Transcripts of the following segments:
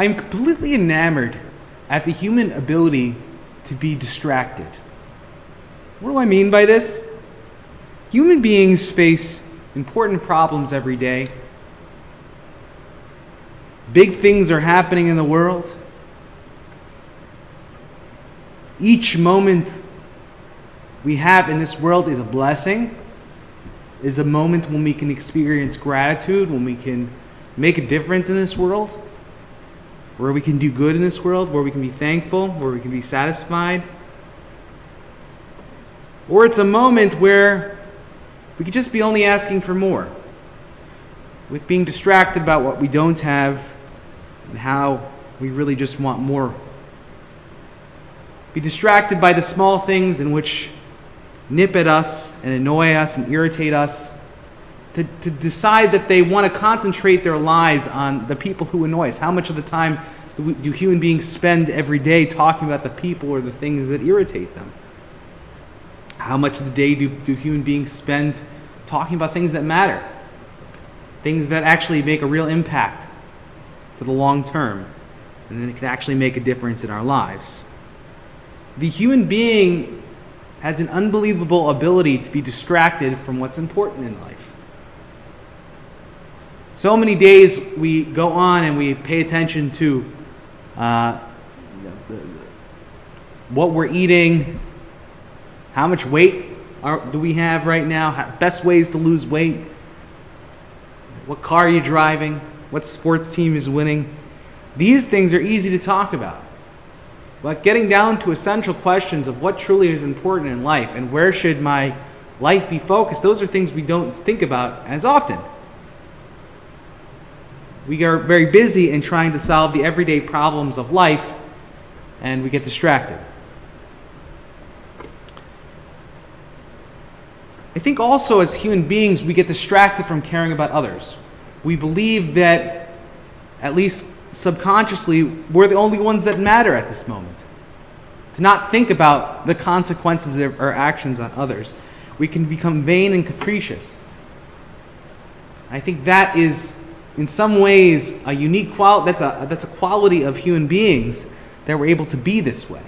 I am completely enamored at the human ability to be distracted. What do I mean by this? Human beings face important problems every day. Big things are happening in the world. Each moment we have in this world is a blessing, is a moment when we can experience gratitude, when we can make a difference in this world, where we can do good in this world, where we can be thankful, where we can be satisfied. Or it's a moment where we could just be only asking for more, with being distracted about what we don't have and how we really just want more. Be distracted by the small things in which nip at us and annoy us and irritate us, to decide that they want to concentrate their lives on the people who annoy us. How much of the time do human beings spend every day talking about the people or the things that irritate them? How much of the day do human beings spend talking about things that matter? Things that actually make a real impact for the long term, and then it can actually make a difference in our lives. The human being has an unbelievable ability to be distracted from what's important in life. So many days we go on and we pay attention to what we're eating, how much weight do we have right now, best ways to lose weight, what car you're driving, what sports team is winning. These things are easy to talk about. But getting down to essential questions of what truly is important in life and where should my life be focused, those are things we don't think about as often. We are very busy in trying to solve the everyday problems of life, and we get distracted. I think also as human beings, we get distracted from caring about others. We believe that, at least subconsciously, we're the only ones that matter at this moment. To not think about the consequences of our actions on others. We can become vain and capricious. I think that is, in some ways, a unique quality. That's a quality of human beings that we're able to be this way.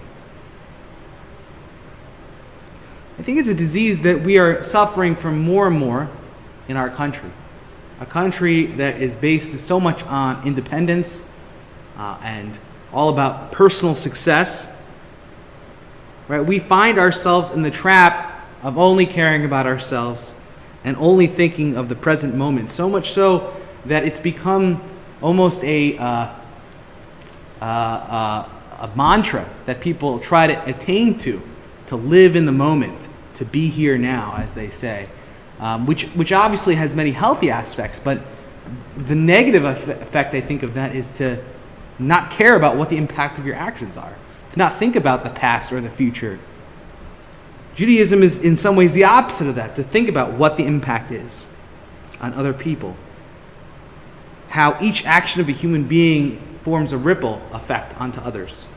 I think it's a disease that we are suffering from more and more in our country. A country that is based so much on independence and all about personal success. Right? We find ourselves in the trap of only caring about ourselves and only thinking of the present moment. So much so that it's become almost a mantra that people try to attain to live in the moment, to be here now, as they say, which obviously has many healthy aspects, but the negative effect, I think, of that is to not care about what the impact of your actions are, to not think about the past or the future. Judaism is in some ways the opposite of that, to think about what the impact is on other people, how each action of a human being forms a ripple effect onto others.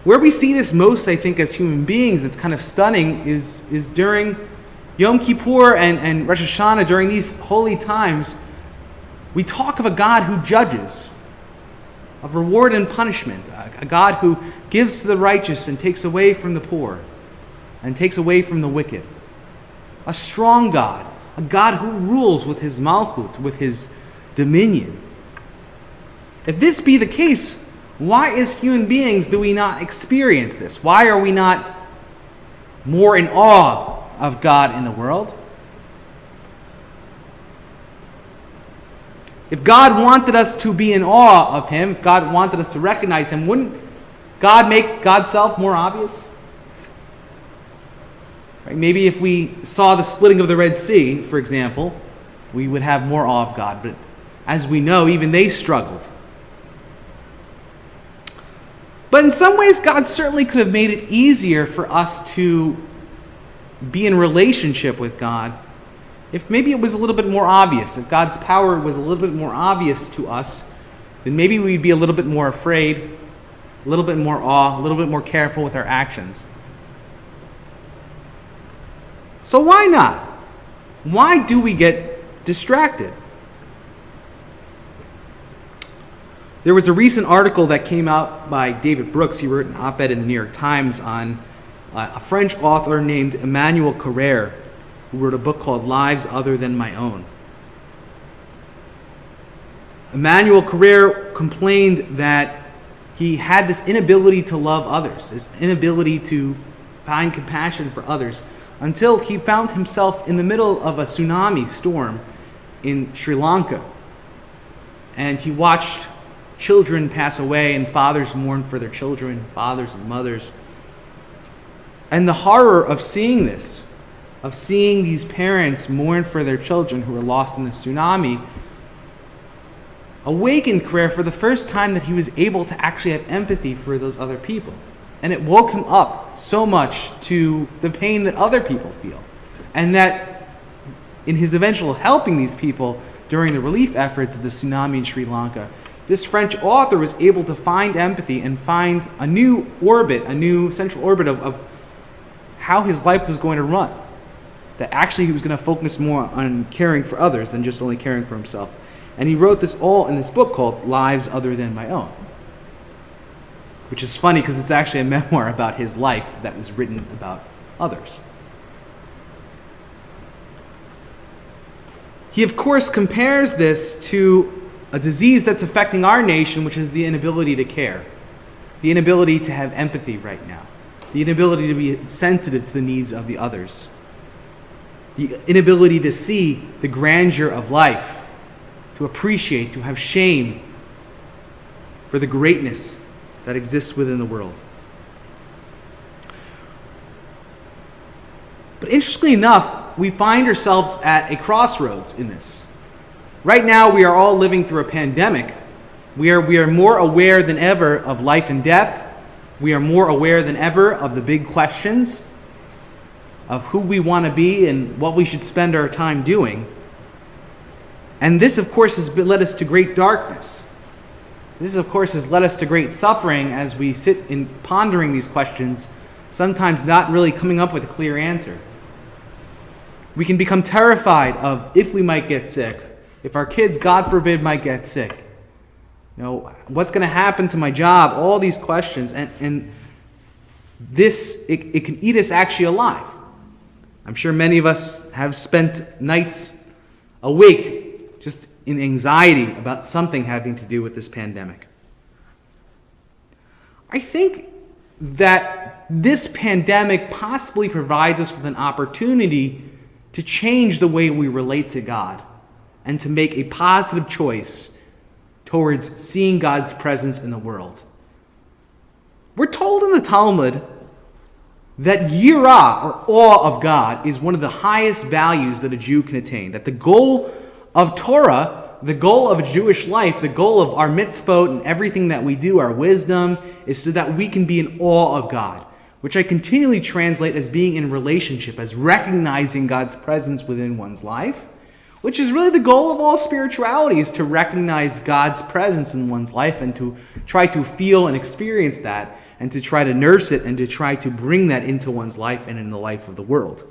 Where we see this most, I think, as human beings, it's kind of stunning, is during Yom Kippur and Rosh Hashanah. During these holy times, we talk of a God who judges, of reward and punishment, a God who gives to the righteous and takes away from the poor, and takes away from the wicked. A strong God, a God who rules with his malchut, with his dominion. If this be the case, why as human beings do we not experience this? Why are we not more in awe of God in the world? If God wanted us to be in awe of him, if God wanted us to recognize him, wouldn't God make God's self more obvious? Right? Maybe if we saw the splitting of the Red Sea, for example, we would have more awe of God. But as we know, even they struggled. But in some ways, God certainly could have made it easier for us to be in relationship with God if maybe it was a little bit more obvious. If God's power was a little bit more obvious to us, then maybe we'd be a little bit more afraid, a little bit more awe, a little bit more careful with our actions. So why not? Why do we get distracted? There was a recent article that came out by David Brooks. He wrote an op-ed in the New York Times on a French author named Emmanuel Carrère, who wrote a book called Lives Other Than My Own. Emmanuel Carrère complained that he had this inability to love others, this inability to find compassion for others, until he found himself in the middle of a tsunami storm in Sri Lanka. And he watched children pass away and fathers mourn for their children, fathers and mothers. And the horror of seeing this, of seeing these parents mourn for their children who were lost in the tsunami, awakened Carrère for the first time that he was able to actually have empathy for those other people. And it woke him up so much to the pain that other people feel. And that in his eventual helping these people during the relief efforts of the tsunami in Sri Lanka, this French author was able to find empathy and find a new orbit, a new central orbit of how his life was going to run. That actually he was going to focus more on caring for others than just only caring for himself. And he wrote this all in this book called Lives Other Than My Own. Which is funny because it's actually a memoir about his life that was written about others. He, of course, compares this to a disease that's affecting our nation, which is the inability to care, the inability to have empathy right now, the inability to be sensitive to the needs of the others, the inability to see the grandeur of life, to appreciate, to have shame for the greatness that exists within the world. But interestingly enough, we find ourselves at a crossroads in this. Right now, we are all living through a pandemic. We are more aware than ever of life and death. We are more aware than ever of the big questions of who we want to be and what we should spend our time doing. And this, of course, has led us to great darkness. This, of course, has led us to great suffering as we sit in pondering these questions, sometimes not really coming up with a clear answer. We can become terrified of if we might get sick, if our kids, God forbid, might get sick. What's going to happen to my job? All these questions. And this, it can eat us actually alive. I'm sure many of us have spent nights awake just in anxiety about something having to do with this pandemic. I think that this pandemic possibly provides us with an opportunity to change the way we relate to God and to make a positive choice towards seeing God's presence in the world. We're told in the Talmud that yirah, or awe of God, is one of the highest values that a Jew can attain. That the goal of Torah, the goal of a Jewish life, the goal of our mitzvot and everything that we do, our wisdom, is so that we can be in awe of God, which I continually translate as being in relationship, as recognizing God's presence within one's life, which is really the goal of all spirituality, is to recognize God's presence in one's life and to try to feel and experience that and to try to nurse it and to try to bring that into one's life and in the life of the world.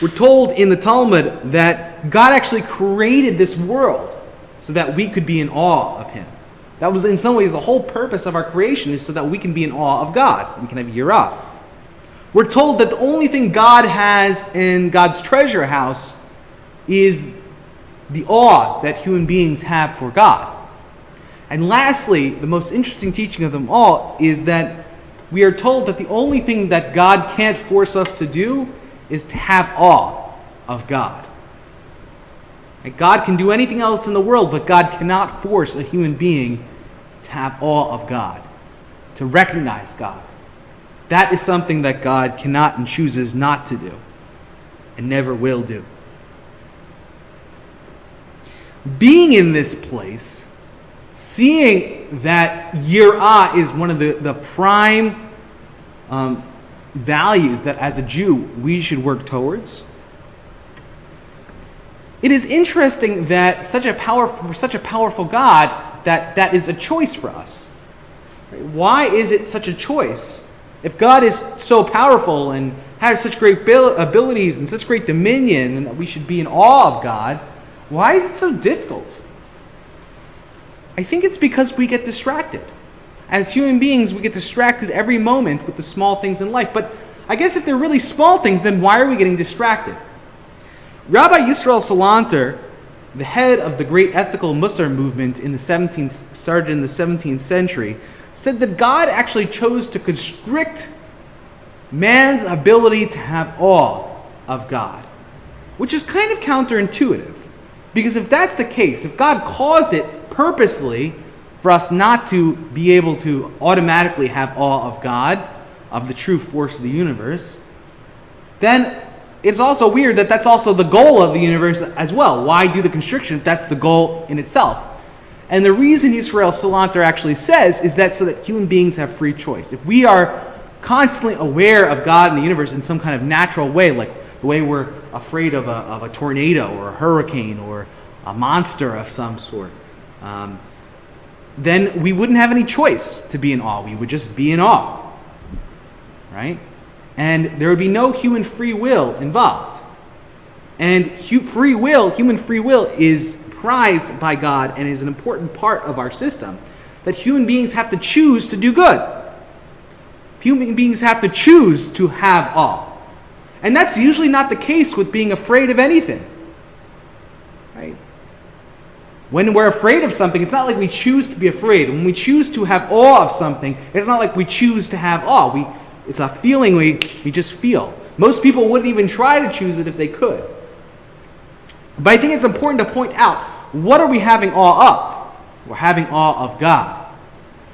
We're told in the Talmud that God actually created this world so that we could be in awe of Him. That was in some ways the whole purpose of our creation, is so that we can be in awe of God. We can have yirah. We're told that the only thing God has in God's treasure house is the awe that human beings have for God. And lastly, the most interesting teaching of them all is that we are told that the only thing that God can't force us to do is to have awe of God. And God can do anything else in the world, but God cannot force a human being to have awe of God, to recognize God. That is something that God cannot and chooses not to do, and never will do. Being in this place, seeing that yirah is one of the prime values that as a Jew we should work towards. It is interesting that such a powerful God, that is a choice for us. Why is it such a choice? If God is so powerful and has such great abilities and such great dominion, and that we should be in awe of God, why is it so difficult? I think it's because we get distracted. As human beings, we get distracted every moment with the small things in life. But I guess if they're really small things, then why are we getting distracted? Rabbi Yisrael Salanter, the head of the great ethical Musar movement started in the 17th century, said that God actually chose to constrict man's ability to have awe of God, which is kind of counterintuitive. Because if that's the case, if God caused it purposely for us not to be able to automatically have awe of God, of the true force of the universe, then it's also weird that that's also the goal of the universe as well. Why do the constriction if that's the goal in itself? And the reason Yisrael Salanter actually says is that so that human beings have free choice. If we are constantly aware of God and the universe in some kind of natural way, like the way we're afraid of a tornado or a hurricane or a monster of some sort, then we wouldn't have any choice to be in awe. We would just be in awe, right? And there would be no human free will involved. And human free will is prized by God and is an important part of our system, that human beings have to choose to do good. Human beings have to choose to have awe. And that's usually not the case with being afraid of anything, right? When we're afraid of something, it's not like we choose to be afraid. When we choose to have awe of something, it's not like we choose to have awe. It's a feeling we just feel. Most people wouldn't even try to choose it if they could. But I think it's important to point out, what are we having awe of? We're having awe of God.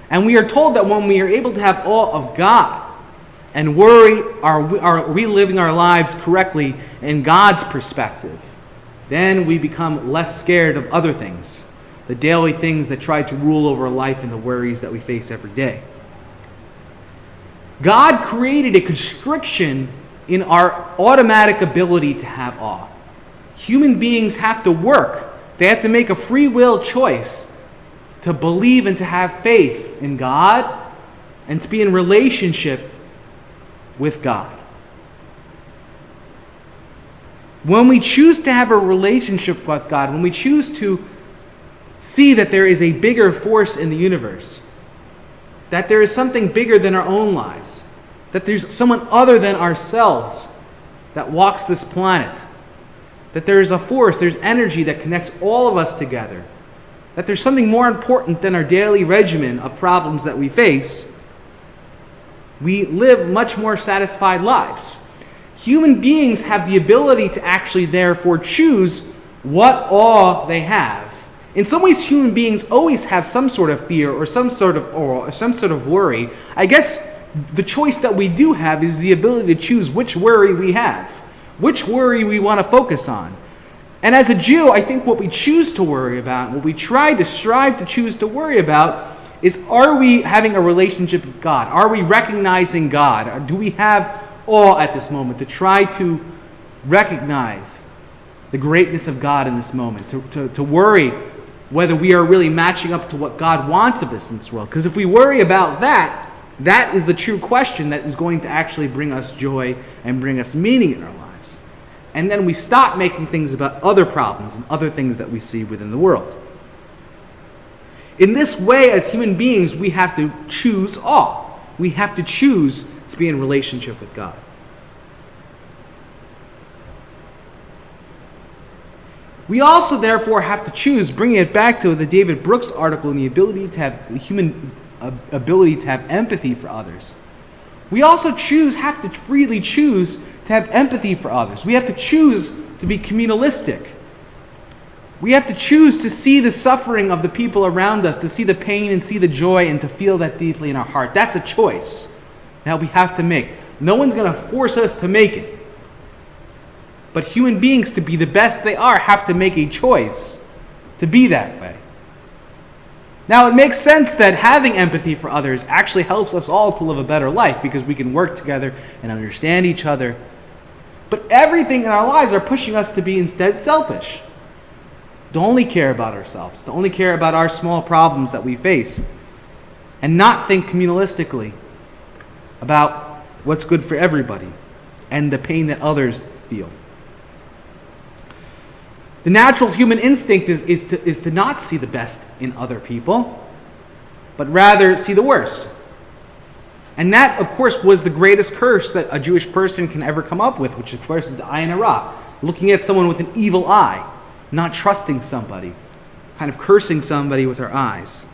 And we are told that when we are able to have awe of God and worry, are we living our lives correctly in God's perspective, then we become less scared of other things, the daily things that try to rule over life and the worries that we face every day. God created a constriction in our automatic ability to have awe. Human beings have to work. They have to make a free will choice to believe and to have faith in God and to be in relationship with God. When we choose to have a relationship with God, when we choose to see that there is a bigger force in the universe, that there is something bigger than our own lives, that there's someone other than ourselves that walks this planet, that there is a force, there's energy that connects all of us together, that there's something more important than our daily regimen of problems that we face, we live much more satisfied lives. Human beings have the ability to actually therefore choose what awe they have. In some ways, human beings always have some sort of fear or some sort of awe or some sort of worry. I guess the choice that we do have is the ability to choose which worry we have, which worry we want to focus on. And as a Jew, I think what we choose to worry about, what we strive to choose to worry about, is, are we having a relationship with God? Are we recognizing God? Or do we have awe at this moment to try to recognize the greatness of God in this moment, to worry whether we are really matching up to what God wants of us in this world? Because if we worry about that, that is the true question that is going to actually bring us joy and bring us meaning in our lives. And then we stop making things about other problems and other things that we see within the world. In this way, as human beings, we have to choose awe. We have to choose to be in relationship with God. We also, therefore, have to choose, bringing it back to the David Brooks article, in the ability to have the human ability to have empathy for others. We also have to freely choose to have empathy for others. We have to choose to be communalistic. We have to choose to see the suffering of the people around us, to see the pain and see the joy and to feel that deeply in our heart. That's a choice that we have to make. No one's going to force us to make it. But human beings, to be the best they are, have to make a choice to be that way. Now, it makes sense that having empathy for others actually helps us all to live a better life because we can work together and understand each other. But everything in our lives are pushing us to be instead selfish. To only care about ourselves, to only care about our small problems that we face, and not think communalistically about what's good for everybody and the pain that others feel. The natural human instinct is to not see the best in other people, but rather see the worst. And that, of course, was the greatest curse that a Jewish person can ever come up with, which of course is the ayin hara, looking at someone with an evil eye, not trusting somebody, kind of cursing somebody with our eyes.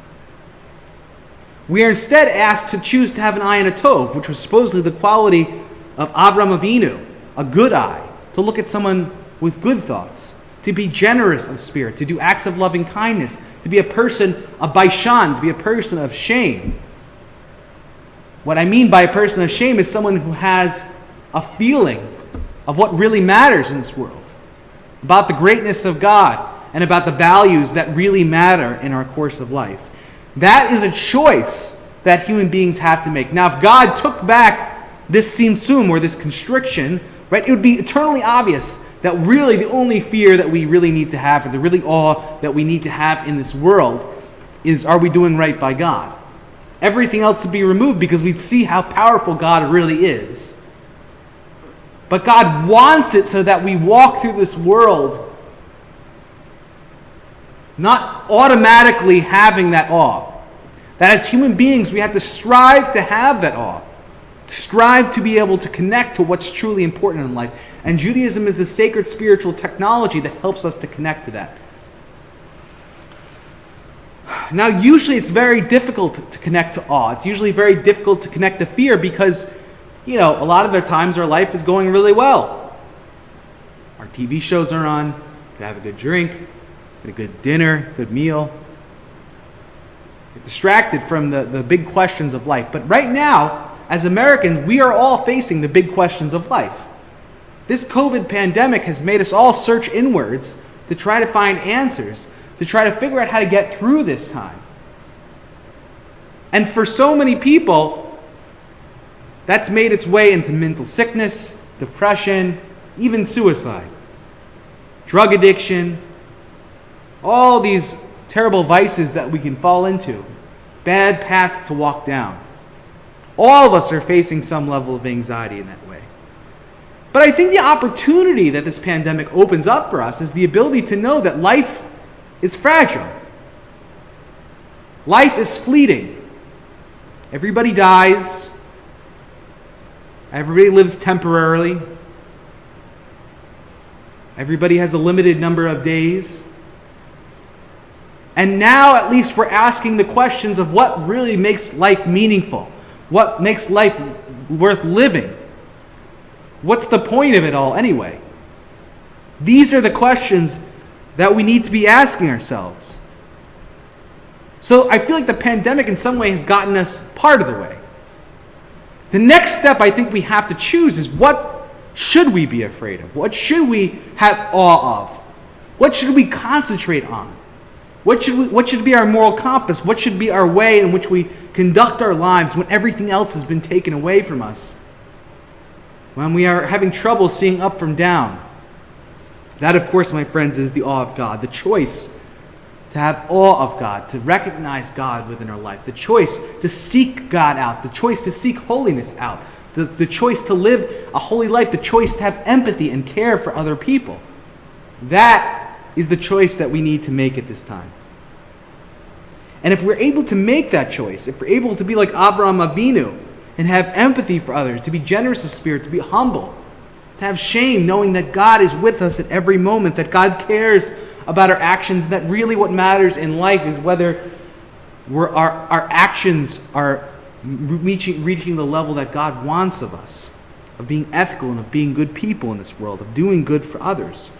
We are instead asked to choose to have an ayin tov, which was supposedly the quality of Avram Avinu, a good eye, to look at someone with good thoughts, to be generous of spirit, to do acts of loving kindness, to be a person of baishan, to be a person of shame. What I mean by a person of shame is someone who has a feeling of what really matters in this world, about the greatness of God and about the values that really matter in our course of life. That is a choice that human beings have to make. Now, if God took back this tzimtzum, or this constriction, right, it would be eternally obvious that really the only fear that we really need to have, or the really awe that we need to have in this world, is, are we doing right by God? Everything else would be removed because we'd see how powerful God really is. But God wants it so that we walk through this world not automatically having that awe. That as human beings, we have to strive to have that awe. To strive to be able to connect to what's truly important in life. And Judaism is the sacred spiritual technology that helps us to connect to that. Now, usually it's very difficult to connect to awe. It's usually very difficult to connect to fear because, a lot of the times our life is going really well. Our TV shows are on, we can have a good drink, get a good dinner, good meal. Get distracted from the big questions of life. But right now, as Americans, we are all facing the big questions of life. This COVID pandemic has made us all search inwards to try to find answers, to try to figure out how to get through this time. And for so many people, that's made its way into mental sickness, depression, even suicide, drug addiction, all these terrible vices that we can fall into, bad paths to walk down. All of us are facing some level of anxiety in that way. But I think the opportunity that this pandemic opens up for us is the ability to know that life is fragile. Life is fleeting. Everybody dies. Everybody lives temporarily. Everybody has a limited number of days. And now at least we're asking the questions of what really makes life meaningful. What makes life worth living? What's the point of it all anyway? These are the questions that we need to be asking ourselves. So I feel like the pandemic in some way has gotten us part of the way. The next step I think we have to choose is, what should we be afraid of? What should we have awe of? What should we concentrate on? What should be our moral compass? What should be our way in which we conduct our lives when everything else has been taken away from us? When we are having trouble seeing up from down? That, of course, my friends, is the awe of God. The choice to have awe of God, to recognize God within our life. The choice to seek God out. The choice to seek holiness out. The choice to live a holy life. The choice to have empathy and care for other people. That is the choice that we need to make at this time. And if we're able to make that choice, if we're able to be like Avraham Avinu and have empathy for others, to be generous of spirit, to be humble, to have shame knowing that God is with us at every moment, that God cares about our actions, that really what matters in life is whether our actions are reaching the level that God wants of us, of being ethical and of being good people in this world, of doing good for others.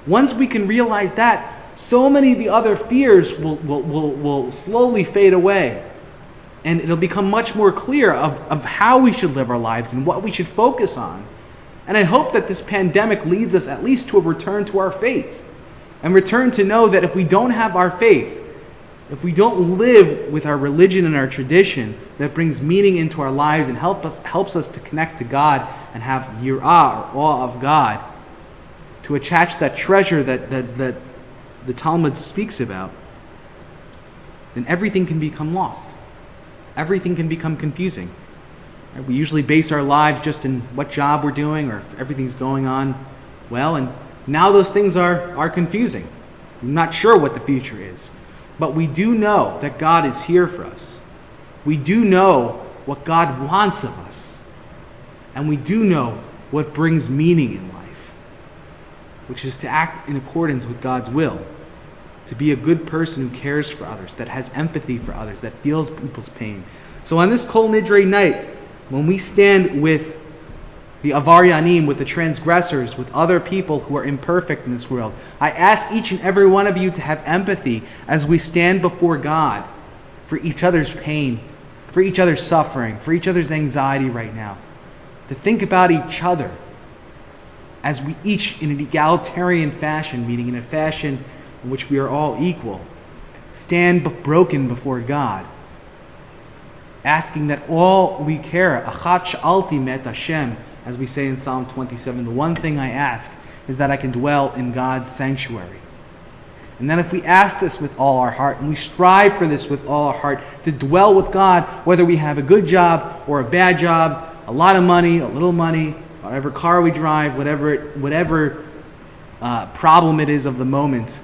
Once we can realize that, so many of the other fears will slowly fade away. And it'll become much more clear of how we should live our lives and what we should focus on. And I hope that this pandemic leads us at least to a return to our faith. And return to know that if we don't have our faith, if we don't live with our religion and our tradition that brings meaning into our lives and helps us to connect to God and have yirah, or awe of God, to attach that treasure that the Talmud speaks about, then everything can become lost. Everything can become confusing. Right? We usually base our lives just in what job we're doing or if everything's going on well, and Now those things are confusing. I'm not sure what the future is. But we do know that God is here for us. We do know what God wants of us. And we do know what brings meaning in life, which is to act in accordance with God's will, to be a good person who cares for others, that has empathy for others, that feels people's pain. So on this Kol Nidre night, when we stand with the Avaryanim, with the transgressors, with other people who are imperfect in this world, I ask each and every one of you to have empathy as we stand before God for each other's pain, for each other's suffering, for each other's anxiety right now. To think about each other as we each, in an egalitarian fashion, meaning in a fashion in which we are all equal, stand broken before God, asking that all we care, achat sha'alti met Hashem, as we say in Psalm 27, the one thing I ask is that I can dwell in God's sanctuary. And then if we ask this with all our heart, and we strive for this with all our heart, to dwell with God, whether we have a good job or a bad job, a lot of money, a little money, whatever car we drive, whatever problem it is of the moment,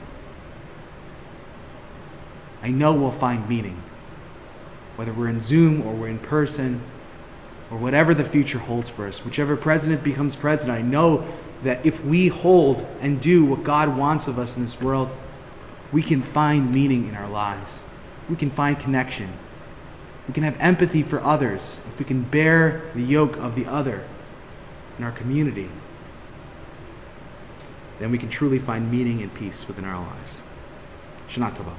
I know we'll find meaning. Whether we're in Zoom or we're in person, or whatever the future holds for us, whichever president becomes president, I know that if we hold and do what God wants of us in this world, we can find meaning in our lives. We can find connection. We can have empathy for others. If we can bear the yoke of the other in our community, then we can truly find meaning and peace within our lives. Shana Tova.